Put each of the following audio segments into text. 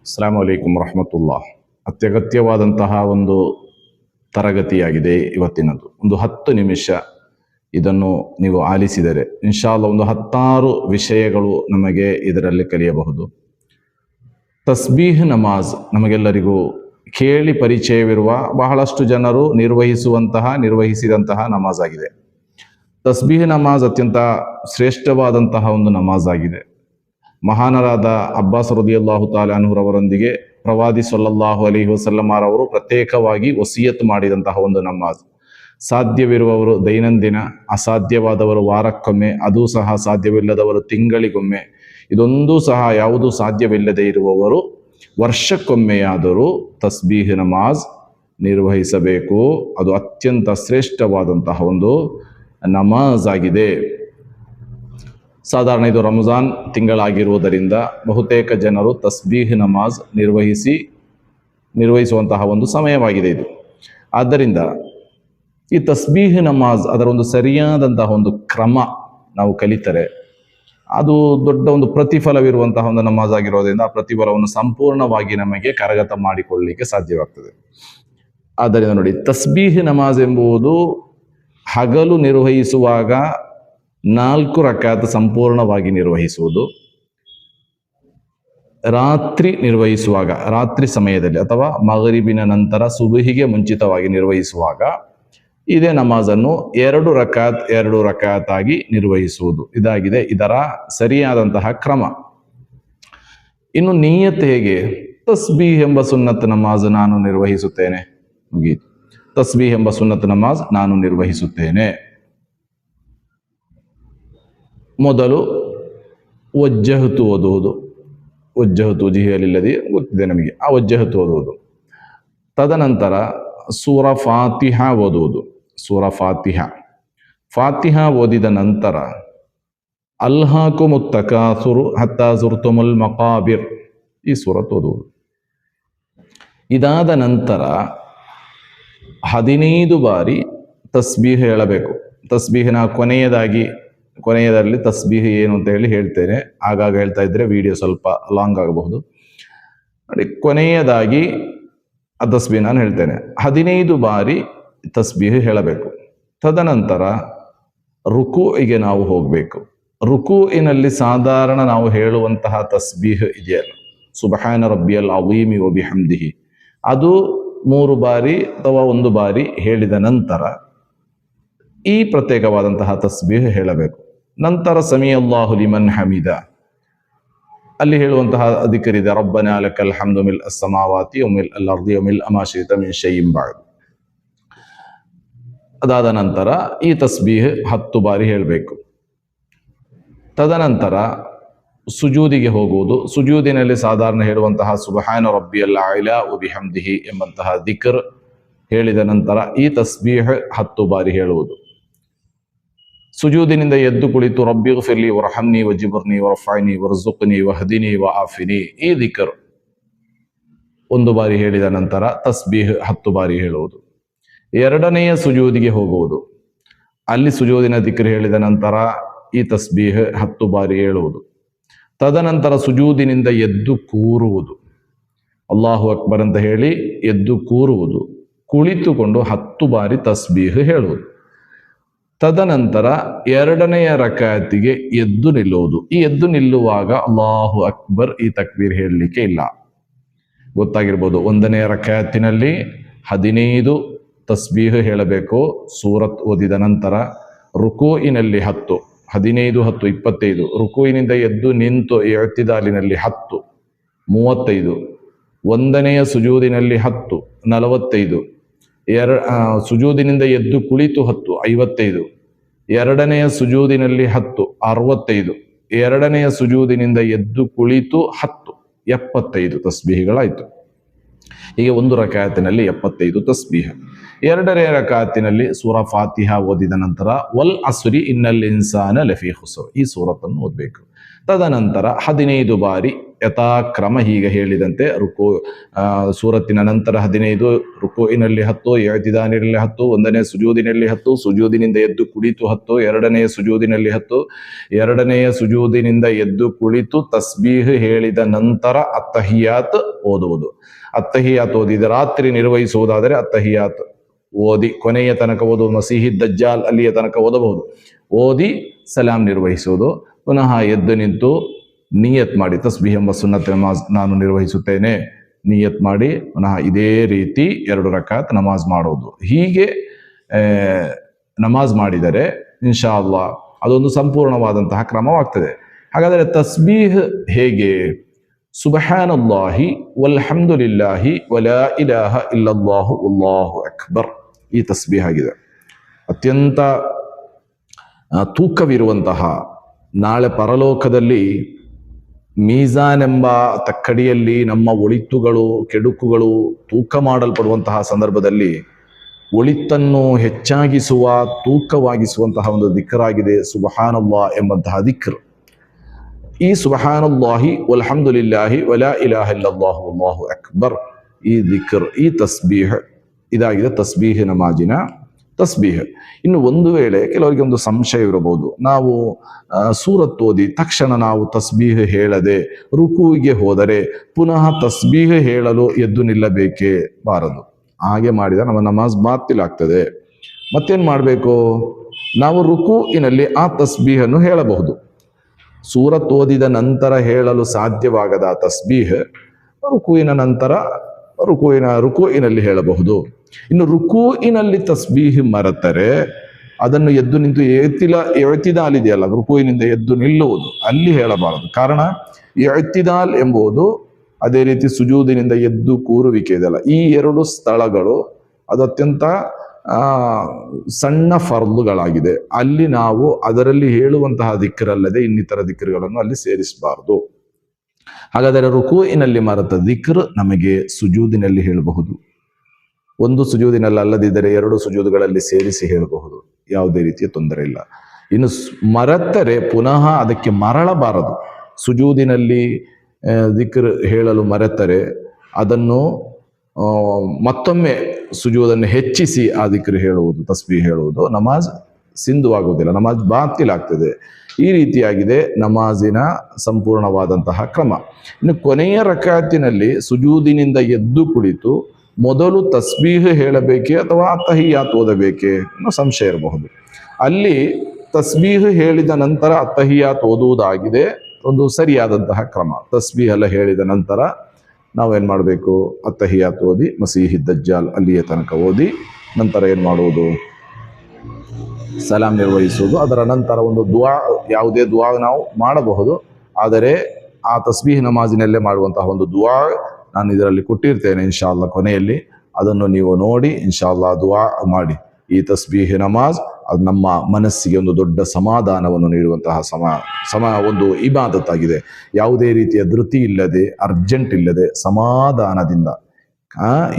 ಅಸ್ಸಲಾಮು ಅಲೈಕುಂ ವರಹಮತುಲ್ಲಾಹ್. ಅತ್ಯಗತ್ಯವಾದಂತಹ ಒಂದು ತರಗತಿಯಾಗಿದೆ ಇವತ್ತಿನದು. ಒಂದು 10 ನಿಮಿಷ ಇದನ್ನು ನೀವು ಆಲಿಸಿದರೆ ಇನ್ಶಾಅಲ್ಲಾ ಒಂದು 16 ವಿಷಯಗಳು ನಮಗೆ ಇದರಲ್ಲಿ ಕಲಿಯಬಹುದು. ತಸ್ಬೀಹ್ ನಮಾಜ್ ನಮಗೆಲ್ಲರಿಗೂ ಕೇಳಿ ಪರಿಚಯವಿರುವ, ಬಹಳಷ್ಟು ಜನರು ನಿರ್ವಹಿಸಿದಂತಹ ನಮಾಜ್ ಆಗಿದೆ. ತಸ್ಬೀಹ್ ನಮಾಜ್ ಅತ್ಯಂತ ಶ್ರೇಷ್ಠವಾದಂತಹ ಒಂದು ನಮಾಜ್ ಆಗಿದೆ. ಮಹಾನರಾದ ಅಬ್ಬಾಸ್ ರದಿಯಲ್ಲಾಹು ತಾಲ ಅನ್ಹುರವರೊಂದಿಗೆ ಪ್ರವಾದಿ ಸಲ್ಲಲ್ಲಾಹು ಅಲೈಹಿ ವಸಲ್ಲಂ ರವರು ಪ್ರತ್ಯೇಕವಾಗಿ ವಸಿಯತ್ ಮಾಡಿದಂತಹ ಒಂದು ನಮಾಜ್. ಸಾಧ್ಯವಿರುವವರು ದೈನಂದಿನ, ಅಸಾಧ್ಯವಾದವರು ವಾರಕ್ಕೊಮ್ಮೆ, ಅದೂ ಸಹ ಸಾಧ್ಯವಿಲ್ಲದವರು ತಿಂಗಳಿಗೊಮ್ಮೆ, ಇದೊಂದೂ ಸಹ ಯಾವುದೂ ಸಾಧ್ಯವಿಲ್ಲದೆ ಇರುವವರು ವರ್ಷಕ್ಕೊಮ್ಮೆಯಾದರೂ ತಸ್ಬೀಹ್ ನಮಾಜ್ ನಿರ್ವಹಿಸಬೇಕು. ಅದು ಅತ್ಯಂತ ಶ್ರೇಷ್ಠವಾದಂತಹ ಒಂದು ನಮಾಜ್ ಆಗಿದೆ. ಸಾಧಾರಣ ಇದು ರಂಜಾನ್ ತಿಂಗಳಾಗಿರುವುದರಿಂದ ಬಹುತೇಕ ಜನರು ತಸ್ಬೀಹ್ ನಮಾಜ್ ನಿರ್ವಹಿಸುವಂತಹ ಒಂದು ಸಮಯವಾಗಿದೆ ಇದು. ಆದ್ದರಿಂದ ಈ ತಸ್ಬೀಹ್ ನಮಾಜ್ ಅದರ ಒಂದು ಸರಿಯಾದಂತಹ ಒಂದು ಕ್ರಮ ನಾವು ಕಲಿತರೆ ಅದು ದೊಡ್ಡ ಒಂದು ಪ್ರತಿಫಲವಿರುವಂತಹ ಒಂದು ನಮಾಜ್ ಆಗಿರೋದ್ರಿಂದ ಆ ಪ್ರತಿಫಲವನ್ನು ಸಂಪೂರ್ಣವಾಗಿ ನಮಗೆ ಕರಗತ ಮಾಡಿಕೊಳ್ಳಲಿಕ್ಕೆ ಸಾಧ್ಯವಾಗ್ತದೆ. ಆದ್ದರಿಂದ ನೋಡಿ, ತಸ್ಬೀಹ್ ನಮಾಜ್ ಎಂಬುದು ಹಗಲು ನಿರ್ವಹಿಸುವಾಗ 4 ರಕಾತ್ ಸಂಪೂರ್ಣವಾಗಿ ನಿರ್ವಹಿಸುವುದು, ರಾತ್ರಿ ನಿರ್ವಹಿಸುವಾಗ, ರಾತ್ರಿ ಸಮಯದಲ್ಲಿ ಅಥವಾ ಮಗರಿಬಿನ ನಂತರ ಸುಬಹಿಗೆ ಮುಂಚಿತವಾಗಿ ನಿರ್ವಹಿಸುವಾಗ ಇದೇ ನಮಾಜನ್ನು 2 ರಕಾತ್ ಆಗಿ ನಿರ್ವಹಿಸುವುದು. ಇದಾಗಿದೆ ಇದರ ಸರಿಯಾದಂತಹ ಕ್ರಮ. ಇನ್ನು ನಿಯತ್ ಹೇಗೆ? ತಸ್ಬೀಹ್ ಎಂಬ ಸುನ್ನತ್ ನಮಾಜ್ ನಾನು ನಿರ್ವಹಿಸುತ್ತೇನೆ, ಮುಗೀತು. ತಸ್ಬೀಹ್ ಎಂಬ ಸುನ್ನತ್ ನಮಾಜ್ ನಾನು ನಿರ್ವಹಿಸುತ್ತೇನೆ. ಮೊದಲು ವಜ್ಜಹತು ಓದುವುದು. ವಜ್ಜಹತು ಜಿಹಿಯಲಿಲ್ಲದೆ ಗೊತ್ತಿದೆ ನಮಗೆ, ಆ ವಜ್ಜಹತು ಓದುವುದು. ತದನಂತರ ಸೂರ ಫಾತಿಹಾ ಓದುವುದು. ಸೂರ ಫಾತಿಹಾ ಓದಿದ ನಂತರ ಅಲ್ಹಾಕುಮುತ್ ತಕಾಸುರು ಹತ್ತಾ ಜುರ್ತುಮುಲ್ ಮಕಾಬಿರ್, ಈ ಸೂರತ್ ಓದುವುದು. ಇದಾದ ನಂತರ 15 ಬಾರಿ ತಸ್ಬೀಹ್ ಹೇಳಬೇಕು. ತಸ್ಬೀಹಿನ ಕೊನೆಯದಲ್ಲಿ ತಸ್ಬೀಹ್ ಏನು ಅಂತ ಹೇಳಿ ಹೇಳ್ತೇನೆ. ಆಗಾಗ ಹೇಳ್ತಾ ಇದ್ರೆ ವಿಡಿಯೋ ಸ್ವಲ್ಪ ಲಾಂಗ್ ಆಗಬಹುದು. ನೋಡಿ, ಕೊನೆಯದಾಗಿ ಆ ತಸ್ಬೀಹ್ ನಾನು ಹೇಳ್ತೇನೆ. 15 ಬಾರಿ ತಸ್ಬೀಹ್ ಹೇಳಬೇಕು. ತದನಂತರ ರುಕೂಇಗೆ ನಾವು ಹೋಗಬೇಕು. ರುಕೂಇನಲ್ಲಿ ಸಾಧಾರಣ ನಾವು ಹೇಳುವಂತಹ ತಸ್ಬೀಹ್ ಇದೆಯಲ್ಲ, ಸುಬ್ಹಾನ ರಬ್ಬಿಯಲ್ ಅಜೀಮಿ ವ ಬಿಹಮ್ದಿಹಿ, ಅದು 3 ಬಾರಿ ಅಥವಾ 1 ಬಾರಿ ಹೇಳಿದ ನಂತರ ಈ ಪ್ರತ್ಯೇಕವಾದಂತಹ ತಸ್ಬೀಹ್ ಹೇಳಬೇಕು. ನಂತರ ಸಮಿ ಅಲ್ಲಾಹು ಲಿಮನ್ ಹಮೀದ, ಅಲ್ಲಿ ಹೇಳುವಂತಹ ದಿಕ್ರ್ ಇದೆ, ರಬ್ಬನಾ ಲಕಲ್ ಹಮ್ದು ಮಿಲ್ ಅಸ್ಸಮಾವಾತಿ ವ ಮಿಲ್ ಅಲ್ ಅರ್ದಿ ವ ಮಿಲ್ ಅಮಾ ಶಿ'ತ ಮಿನ್ ಶೈಇನ್ ಬಅದ್. ಅದಾದ ನಂತರ ಈ ತಸ್ಬೀಹ್ 10 ಬಾರಿ ಹೇಳಬೇಕು. ತದನಂತರ ಸುಜೂದಿಗೆ ಹೋಗುವುದು. ಸುಜೂದಿನಲ್ಲಿ ಸಾಧಾರಣ ಹೇಳುವಂತಹ ಸುಬ್ಹಾನ ರಬ್ಬಿಯಲ್ ಅಲಾ ವ ಬಿಹಮ್ದಿಹಿ ಎಂಬಂತಹ ದಿಕ್ರ್ ಹೇಳಿದ ನಂತರ ಈ ತಸ್ಬೀಹ್ 10 ಬಾರಿ ಹೇಳುವುದು. ಸುಜೂದಿನಿಂದ ಎದ್ದು ಕುಳಿತು ರಬ್ಬಿಗ್ಫಿರ್ಲಿ ವರ್ಹಮ್ನಿ ವಜಿಬರ್ನಿ ವರ್ಫೈನಿ ವರ್ಜುಕ್ನಿ ವಹದಿನಿ ವಆಫಿನಿ, ಈ ದಿಕ್ರ್ 1 ಬಾರಿ ಹೇಳಿದ ನಂತರ ತಸ್ಬೀಹ್ 10 ಬಾರಿ ಹೇಳುವುದು. 2ನೆಯ ಸುಜೂದಿಗೆ ಹೋಗುವುದು. ಅಲ್ಲಿ ಸುಜೂದಿನ ದಿಕ್ರ್ ಹೇಳಿದ ನಂತರ ಈ ತಸ್ಬೀಹ್ 10 ಬಾರಿ ಹೇಳುವುದು. ತದನಂತರ ಸುಜೂದಿನಿಂದ ಎದ್ದು ಕೂರುವುದು. ಅಲ್ಲಾಹು ಅಕ್ಬರ್ ಅಂತ ಹೇಳಿ ಎದ್ದು ಕೂರುವುದು. ಕುಳಿತುಕೊಂಡು 10 ಬಾರಿ ತಸ್ಬೀಹ್ ಹೇಳುವುದು. ತದನಂತರ 2ನೆಯ ರಕಾತಿಗೆ ಎದ್ದು ನಿಲ್ಲುವುದು. ಈ ಎದ್ದು ನಿಲ್ಲುವಾಗ ಅಲ್ಲಾಹು ಅಕ್ಬರ್ ಈ ತಕ್ಬೀರ್ ಹೇಳಲಿಕ್ಕೆ ಇಲ್ಲ. ಗೊತ್ತಾಗಿರ್ಬೋದು, 1ನೆಯ ರಕಾತಿನಲ್ಲಿ 15 ತಸ್ಬೀಹ್ ಹೇಳಬೇಕು ಸೂರತ್ ಓದಿದ ನಂತರ. ರುಕೂಯಿನಲ್ಲಿ 10, 15, 10, 25. ರುಕೂಯಿನಿಂದ ಎದ್ದು ನಿಂತು ಇಅ್ತಿದಾಲಿನಲ್ಲಿ 10, 35. 1ನೆಯ ಸುಜೂದಿನಲ್ಲಿ 10, 45. ಸುಜೂದಿನಿಂದ ಎದ್ದು ಕುಳಿತು 10, 55. 2ನೆಯ ಸುಜೂದಿನಲ್ಲಿ 10, 65. 2ನೆಯ ಸುಜೂದಿನಿಂದ ಎದ್ದು ಕುಳಿತು 10, 75 ತಸ್ಬೀಹ್ಗಳಾಯಿತು. ಹೀಗೆ 1 ರಕಾತಿನಲ್ಲಿ 75 ತಸ್ಬೀಹ್. 2ನೇ ರಕಾತಿನಲ್ಲಿ ಸೂರ ಫಾತಿಹಾ ಓದಿದ ನಂತರ ವಲ್ ಅಸ್ರಿ ಇನ್ನಲ್ ಇನ್ಸಾನ ಲಫೀ ಖುಸ್ರ್, ಈ ಸೂರತನ್ನು ಓದಬೇಕು. ತದನಂತರ 15 ಬಾರಿ ಯಥಾಕ್ರಮ ಹೀಗೆ ಹೇಳಿದಂತೆ ಸೂರತ್ತಿನ ನಂತರ 15, ರುಕೂಯಿನಲ್ಲಿ 10, ಇಅ್ತಿದಾಲಿನಲ್ಲಿ 10, 1ನೇ ಸುಜೂದಿನಲ್ಲಿ 10, ಸುಜೂದಿನಿಂದ ಎದ್ದು ಕುಳಿತು 10, 2ನೆಯ ಸುಜೂದಿನಲ್ಲಿ 10, 2ನೆಯ ಸುಜೂದಿನಿಂದ ಎದ್ದು ಕುಳಿತು ತಸ್ಬೀಹ್ ಹೇಳಿದ ನಂತರ ಅತ್ತಹಿಯಾತ್ ಓದುವುದು. ಅತ್ತಹಿಯಾತ್ ಓದಿದ ರಾತ್ರಿ ನಿರ್ವಹಿಸುವುದಾದರೆ ಅತ್ತಹಿಯಾತ್ ಓದಿ ಕೊನೆಯ ತನಕ ಓದುವುದು. ಮಸೀಹಿ ದಜ್ಜಾಲ್ ಅಲ್ಲಿಯ ತನಕ ಓದಬಹುದು. ಓದಿ ಸಲಾಂ ನಿರ್ವಹಿಸುವುದು. ಪುನಃ ಎದ್ದು ನಿಂತು ನಿಯತ್ ಮಾಡಿ ತಸ್ಬೀಹ್ ಎಂಬ ಸುನ್ನತ್ ನಮಾಜ್ ನಾನು ನಿರ್ವಹಿಸುತ್ತೇನೆ, ನಿಯತ್ ಮಾಡಿ ಪುನಃ ಇದೇ ರೀತಿ 2 ರಕಾತ್ ನಮಾಜ್ ಮಾಡೋದು. ಹೀಗೆ ನಮಾಜ್ ಮಾಡಿದರೆ ಇನ್ಶಾ ಅಲ್ಲಾಹ್ ಅದೊಂದು ಸಂಪೂರ್ಣವಾದಂತಹ ಕ್ರಮವಾಗ್ತದೆ. ಹಾಗಾದರೆ ತಸ್ಬೀಹ್ ಹೇಗೆ? ಸುಬ್ಹಾನಲ್ಲಾಹಿ ವಲ್ಹಮ್ದುಲಿಲ್ಲಾಹಿ ವಲಾ ಇಲಾಹ ಇಲ್ಲಲ್ಲಾಹು ವಲ್ಲಾಹು ಅಕ್ಬರ್, ಈ ತಸ್ಬೀಹ್ ಆಗಿದೆ. ಅತ್ಯಂತ ತೂಕವಿರುವಂತಹ, ನಾಳೆ ಪರಲೋಕದಲ್ಲಿ ಮೀಜಾನ್ ಎಂಬ ತಕ್ಕಡಿಯಲ್ಲಿ ನಮ್ಮ ಒಳಿತುಗಳು ಕೆಡುಕುಗಳು ತೂಕ ಮಾಡಲ್ಪಡುವಂತಹ ಸಂದರ್ಭದಲ್ಲಿ ಒಳಿತನ್ನು ಹೆಚ್ಚಾಗಿಸುವ, ತೂಕವಾಗಿಸುವಂತಹ ಒಂದು ದಿಕ್ರಾಗಿದೆ ಸುಬ್ಹಾನಲ್ಲಾಹ್ ಎಂಬಂತಹ ದಿಕ್ರ್. ಈ ಸುಬ್ಹಾನಲ್ಲಾಹಿ ವಲ್ಹಮ್ದುಲಿಲ್ಲಾಹಿ ವಲಾ ಇಲಾಹ ಇಲ್ಲಲ್ಲಾಹು ವಲ್ಲಾಹು ಅಕ್ಬರ್, ಈ ದಿಕ್ರ್, ಈ ತಸ್ಬೀಹ್ ಇದಾಗಿದೆ ತಸ್ಬೀಹ್ ನಮಾಜಿನ ತಸ್ಬೀಹ್. ಇನ್ನು ಒಂದು ವೇಳೆ ಕೆಲವರಿಗೆ ಒಂದು ಸಂಶಯ ಇರಬಹುದು, ನಾವು ಸೂರತ್ ಓದಿ ತಕ್ಷಣ ನಾವು ತಸ್ಬೀಹ್ ಹೇಳದೆ ರುಕೂಗೆ ಹೋದರೆ ಪುನಃ ತಸ್ಬೀಹ್ ಹೇಳಲು ಎದ್ದು ನಿಲ್ಲಬೇಕೇ? ಬಾರದು. ಹಾಗೆ ಮಾಡಿದ ನಮ್ಮ ನಮಾಜ್ ಬಾತಿಲಾಗ್ತದೆ. ಮತ್ತೇನು ಮಾಡಬೇಕು? ನಾವು ರುಕೂಯಿನಲ್ಲಿ ಆ ತಸ್ಬೀಹನ್ನು ಹೇಳಬಹುದು. ಸೂರತ್ ಓದಿದ ನಂತರ ಹೇಳಲು ಸಾಧ್ಯವಾಗದ ತಸ್ಬೀಹ್ ರುಕೂಯಿನ ನಂತರ ರುಕೂಯಿನಲ್ಲಿ ಹೇಳಬಹುದು. ಇನ್ನು ರುಕೂಯಿನಲ್ಲಿ ತಸ್ಬೀಹ್ ಮರೆತರೆ ಅದನ್ನು ಎದ್ದು ನಿಂತು ಇಅ್ತಿದಾಲ್ ಇದೆಯಲ್ಲ, ರುಕೂಯಿನಿಂದ ಎದ್ದು ನಿಲ್ಲುವುದು, ಅಲ್ಲಿ ಹೇಳಬಾರದು. ಕಾರಣ ಇಅ್ತಿದಾಲ್ ಎಂಬುದು ಅದೇ ರೀತಿ ಸುಜೂದಿನಿಂದ ಎದ್ದು ಕೂರುವಿಕೆ ಇದೆಯಲ್ಲ, ಈ 2 ಸ್ಥಳಗಳು ಅದು ಅತ್ಯಂತ ಸಣ್ಣ ಫರ್ದುಗಳಾಗಿದೆ. ಅಲ್ಲಿ ನಾವು ಅದರಲ್ಲಿ ಹೇಳುವಂತಹ ದಿಕ್ರಲ್ಲದೆ ಇನ್ನಿತರ ದಿಕ್ರುಗಳನ್ನು ಅಲ್ಲಿ ಸೇರಿಸಬಾರದು. ಹಾಗಾದರೆ ರುಕೂಯಿನಲ್ಲಿ ಮರೆತ ದಿಕ್ರ್ ನಮಗೆ ಸುಜೂದಿನಲ್ಲಿ ಹೇಳಬಹುದು. ಒಂದು ಸುಜೂದಿನಲ್ಲಿ ಅಲ್ಲದಿದ್ದರೆ 2 ಸುಜೂದುಗಳಲ್ಲಿ ಸೇರಿಸಿ ಹೇಳಬಹುದು, ಯಾವುದೇ ರೀತಿಯ ತೊಂದರೆ ಇಲ್ಲ. ಇನ್ನು ಮರೆತರೆ ಪುನಃ ಅದಕ್ಕೆ ಮರಳಬಾರದು. ಸುಜೂದಿನಲ್ಲಿ ದಿಕ್ರ್ ಹೇಳಲು ಮರೆತರೆ ಅದನ್ನು ಮತ್ತೊಮ್ಮೆ ಸುಜೂದನ್ನು ಹೆಚ್ಚಿಸಿ ಆ ದಿಕ್ರ್ ಹೇಳುವುದು, ತಸ್ಬೀಹ್ ಹೇಳುವುದು, ನಮಾಜ್ ಸಿಂಧುವಾಗುವುದಿಲ್ಲ, ನಮಾಜ್ ಬಾತಿಲಾಗ್ತದೆ. ಈ ರೀತಿಯಾಗಿದೆ ನಮಾಜಿನ ಸಂಪೂರ್ಣವಾದಂತಹ ಕ್ರಮ. ಇನ್ನು ಕೊನೆಯ ರಕಾತಿನಲ್ಲಿ ಸುಜೂದಿನಿಂದ ಎದ್ದು ಕುಳಿತು ಮೊದಲು ತಸ್ಬೀಹ್ ಹೇಳಬೇಕೇ ಅಥವಾ ಅತ್ತಹಿಯಾತ್ ಓದಬೇಕೇ ಅನ್ನೋ ಸಂಶಯ ಇರಬಹುದು. ಅಲ್ಲಿ ತಸ್ಬೀಹ್ ಹೇಳಿದ ನಂತರ ಅತ್ತಹಿಯಾತ್ ಓದುವುದಾಗಿದೆ ಒಂದು ಸರಿಯಾದಂತಹ ಕ್ರಮ. ತಸ್ಬೀಹ್ ಎಲ್ಲ ಹೇಳಿದ ನಂತರ ನಾವೇನು ಮಾಡಬೇಕು? ಅತ್ತಹಿಯಾತ್ ಓದಿ ಮಸೀಹಿ ದಜ್ಜಾಲ್ ಅಲ್ಲಿಯ ತನಕ ಓದಿ ನಂತರ ಏನು ಮಾಡುವುದು? ಸಲಾಂ ನಿರ್ವಹಿಸುವುದು. ಅದರ ನಂತರ ಒಂದು ದುವಾ, ಯಾವುದೇ ದುವಾ ನಾವು ಮಾಡಬಹುದು. ಆದರೆ ಆ ತಸ್ಬೀಹ್ ನಮಾಜಿನಲ್ಲೇ ಮಾಡುವಂತಹ ಒಂದು ದುವಾ ನಾನು ಇದರಲ್ಲಿ ಕೊಟ್ಟಿರ್ತೇನೆ ಇನ್ಶಾ ಅಲ್ಲಾಹ್ ಕೊನೆಯಲ್ಲಿ. ಅದನ್ನು ನೀವು ನೋಡಿ ಇನ್ಶಾ ಅಲ್ಲಾಹ್ ದುವಾ ಮಾಡಿ. ಈ ತಸ್ಬೀಹ್ ನಮಾಜ್ ಅದು ನಮ್ಮ ಮನಸ್ಸಿಗೆ ಒಂದು ದೊಡ್ಡ ಸಮಾಧಾನವನ್ನು ನೀಡುವಂತಹ ಒಂದು ಇಬಾದತ್ತಾಗಿದೆ. ಯಾವುದೇ ರೀತಿಯ ಧೃತಿ ಇಲ್ಲದೆ, ಅರ್ಜೆಂಟ್ ಇಲ್ಲದೆ, ಸಮಾಧಾನದಿಂದ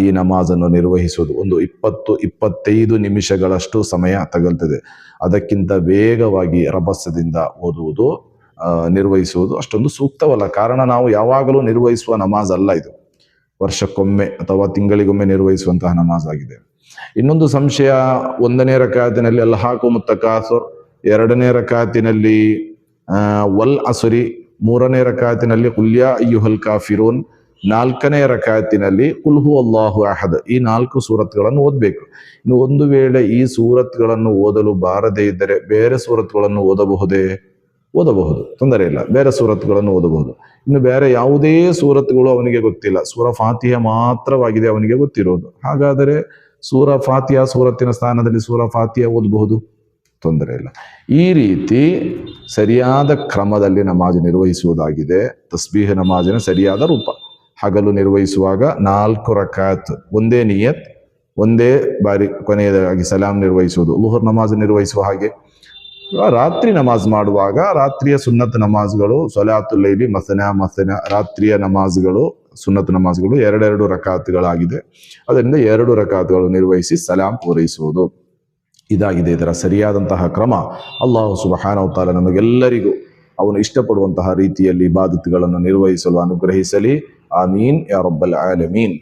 ಈ ನಮಾಜನ್ನು ನಿರ್ವಹಿಸುವುದು. ಒಂದು 20-25 ನಿಮಿಷಗಳಷ್ಟು ಸಮಯ ತಗಲ್ತದೆ. ಅದಕ್ಕಿಂತ ವೇಗವಾಗಿ ರಭಸದಿಂದ ಓದುವುದು, ನಿರ್ವಹಿಸುವುದು ಅಷ್ಟೊಂದು ಸೂಕ್ತವಲ್ಲ. ಕಾರಣ ನಾವು ಯಾವಾಗಲೂ ನಿರ್ವಹಿಸುವ ನಮಾಜ್ ಅಲ್ಲ ಇದು. ವರ್ಷಕ್ಕೊಮ್ಮೆ ಅಥವಾ ತಿಂಗಳಿಗೊಮ್ಮೆ ನಿರ್ವಹಿಸುವಂತಹ ನಮಾಜ್ ಆಗಿದೆ. ಇನ್ನೊಂದು ಸಂಶಯ, 1ನೇ ರಕಾತಿನಲ್ಲಿ ಅಲ್ಹಾಕು ಮುತ್ತಕಾಸುರ್, 2ನೇ ರಕಾತಿನಲ್ಲಿ ವಲ್ ಅಸುರಿ, 3ನೇ ರಕಾತಿನಲ್ಲಿ ಕುಲ್ ಯಾ ಅಯ್ಯುಹಲ್ ಕಾಫಿರೂನ್, 4ನೇ ರಕಾತಿನಲ್ಲಿ ಕುಲ್ ಹು ಅಲ್ಲಾಹು ಅಹದ್. ಈ 4 ಸೂರತ್ಗಳನ್ನು ಓದಬೇಕು. ಇನ್ನು ಒಂದು ವೇಳೆ ಈ ಸೂರತ್ಗಳನ್ನು ಓದಲು ಬಾರದೇ ಇದ್ದರೆ ಬೇರೆ ಸೂರತ್ಗಳನ್ನು ಓದಬಹುದೇ? ಓದಬಹುದು, ತೊಂದರೆ ಇಲ್ಲ. ಬೇರೆ ಸೂರತ್ಗಳನ್ನು ಓದಬಹುದು. ಇನ್ನು ಬೇರೆ ಯಾವುದೇ ಸೂರತ್ಗಳು ಅವನಿಗೆ ಗೊತ್ತಿಲ್ಲ, ಸೂರ ಫಾತಿಹ ಮಾತ್ರವಾಗಿದೆ ಅವನಿಗೆ ಗೊತ್ತಿರೋದು. ಹಾಗಾದರೆ ಸೂರ ಫಾತಿಹ ಸೂರತ್ತಿನ ಸ್ಥಾನದಲ್ಲಿ ಸೂರ ಫಾತಿಹ ಓದಬಹುದು, ತೊಂದರೆ ಇಲ್ಲ. ಈ ರೀತಿ ಸರಿಯಾದ ಕ್ರಮದಲ್ಲಿ ನಮಾಜ್ ನಿರ್ವಹಿಸುವುದಾಗಿದೆ ತಸ್ಬೀಹ್ ನಮಾಜಿನ ಸರಿಯಾದ ರೂಪ. ಹಗಲು ನಿರ್ವಹಿಸುವಾಗ 4 ರಕಾತ್ ಒಂದೇ ನಿಯತ್, ಒಂದೇ ಬಾರಿ ಕೊನೆಯದಾಗಿ ಸಲಾಂ ನಿರ್ವಹಿಸುವುದು. ಲುಹರ್ ನಮಾಜ್ ನಿರ್ವಹಿಸುವ ಹಾಗೆ. ರಾತ್ರಿ ನಮಾಜ್ ಮಾಡುವಾಗ ರಾತ್ರಿಯ ಸುನ್ನತ್ ನಮಾಜ್ಗಳು, ಸಲಾತುಲ್ ಲೈಲಿ ಮಸನ ರಾತ್ರಿಯ ನಮಾಜ್ಗಳು, ಸುನ್ನತ್ ನಮಾಜ್ಗಳು 2 ರಕಾತ್ಗಳಾಗಿದೆ. ಅದರಿಂದ 2 ರಕಾತ್ಗಳು ನಿರ್ವಹಿಸಿ ಸಲಾಂ ಪೂರೈಸುವುದು. ಇದಾಗಿದೆ ಇದರ ಸರಿಯಾದಂತಹ ಕ್ರಮ. ಅಲ್ಲಾಹು ಸುಬ್ಹಾನಹು ವ ತಆಲಾ ನಮಗೆಲ್ಲರಿಗೂ ಅವನು ಇಷ್ಟಪಡುವಂತಹ ರೀತಿಯಲ್ಲಿ ಇಬಾದತ್ಗಳನ್ನು ನಿರ್ವಹಿಸಲು ಅನುಗ್ರಹಿಸಲಿ. ಆಮೀನ್ ಯಾ ರಬ್ಬಲ್ ಆಲಮೀನ್.